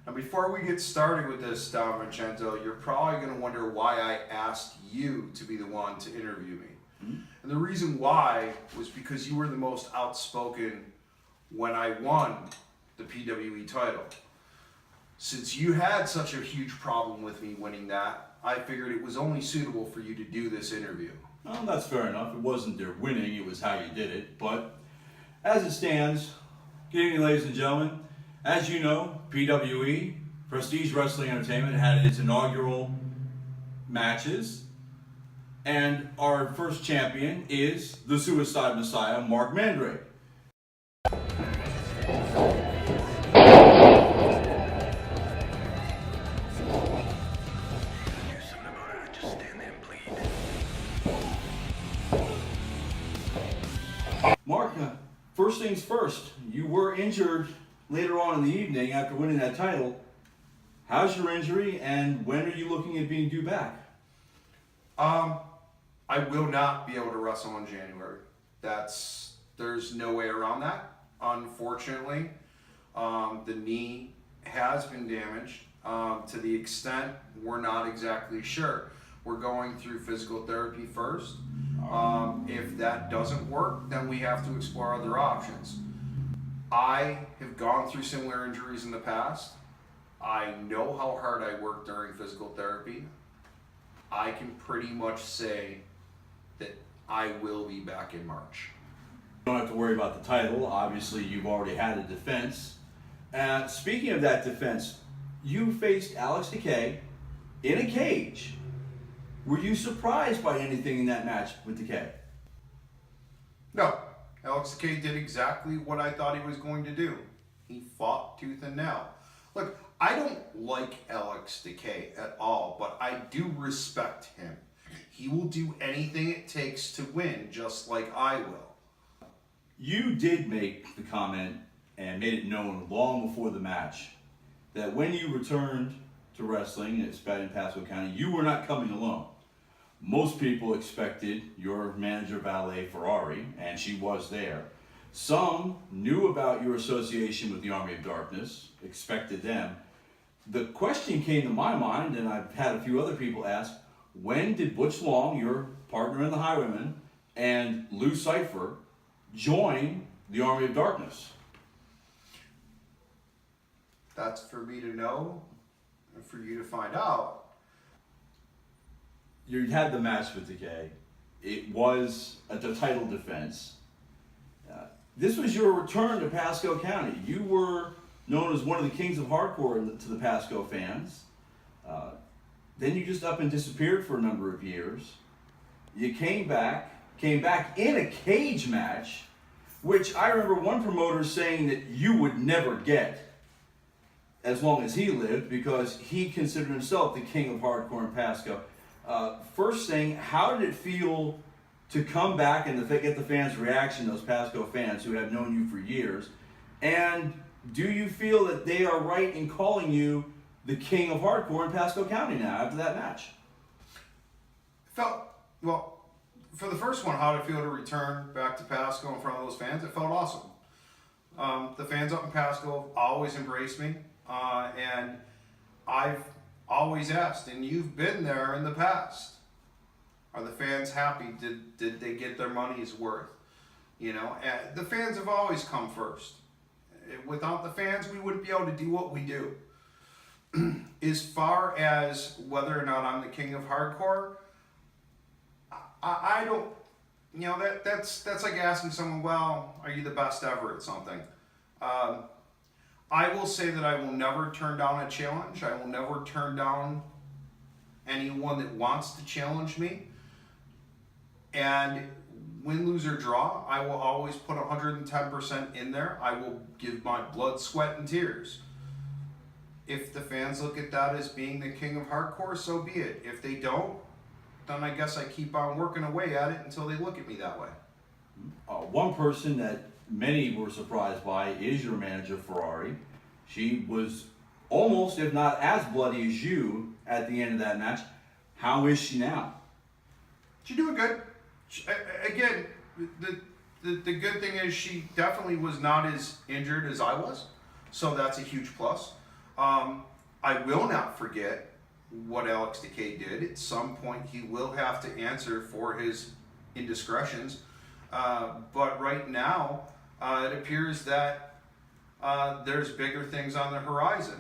Now, before we get started with this, Don Vincenzo, you're probably going to wonder why I asked you to be the one to interview me. Mm-hmm. And the reason why was because you were the most outspoken when I won the PWE title. Since you had such a huge problem with me winning that, I figured it was only suitable for you to do this interview. Well, that's fair enough. It wasn't their winning, it was how you did it. But as it stands, good evening, ladies and gentlemen. As you know, PWE, Prestige Wrestling Entertainment, had its inaugural matches. And our first champion is the Suicide Messiah, Marc Mandrake. Marc, first things first, you were injured later on in the evening after winning that title. How's your injury and when are you looking at being due back? I will not be able to wrestle in January. There's no way around that, unfortunately. The knee has been damaged to the extent we're not exactly sure. We're going through physical therapy first. If that doesn't work, then we have to explore other options. I have gone through similar injuries in the past. I know how hard I work during physical therapy. I can pretty much say that I will be back in March. You don't have to worry about the title. Obviously, you've already had a defense. Speaking of that defense, you faced Alex Decay in a cage. Were you surprised by anything in that match with Decay? No. Alex Decay did exactly what I thought he was going to do. He fought tooth and nail. Look, I don't like Alex Decay at all, but I do respect him. He will do anything it takes to win, just like I will. You did make the comment and made it known long before the match that when you returned to wrestling in Pasco County, you were not coming alone. Most people expected your manager, Valet Ferrari, and she was there. Some knew about your association with the Army of Darkness, expected them. The question came to my mind, and I've had a few other people ask, when did Butch Long, your partner in the Highwaymen, and Lou Cypher join the Army of Darkness? That's for me to know and for you to find out. You had the match with Decay. It was the title defense. This was your return to Pasco County. You were known as one of the kings of hardcore to the Pasco fans. Then you just up and disappeared for a number of years. You came back in a cage match, which I remember one promoter saying that you would never get as long as he lived because he considered himself the king of hardcore in Pasco. First thing, how did it feel to come back and get the fans' reaction, those Pasco fans who have known you for years? And do you feel that they are right in calling you the king of hardcore in Pasco County now after that match? Well, for the first one, how did it feel to return back to Pasco in front of those fans? It felt awesome. The fans up in Pasco always embraced me, and I've always asked, and you've been there in the past, are the fans happy? Did they get their money's worth? You know, the fans have always come first. Without the fans, we wouldn't be able to do what we do. As far as whether or not I'm the king of hardcore, I don't, you know, that's like asking someone, well, are you the best ever at something? I will say that I will never turn down a challenge. I will never turn down anyone that wants to challenge me. And win, lose, or draw, I will always put 110% in there. I will give my blood, sweat, and tears. If the fans look at that as being the king of hardcore, so be it. If they don't, then I guess I keep on working away at it until they look at me that way. One person that many were surprised by is your manager, Ferrari. She was almost, if not as bloody as you at the end of that match. How is she now? She's doing good. Again, the good thing is she definitely was not as injured as I was, so that's a huge plus. I will not forget what Alex Decay did. At some point, he will have to answer for his indiscretions. But right now, it appears that there's bigger things on the horizon.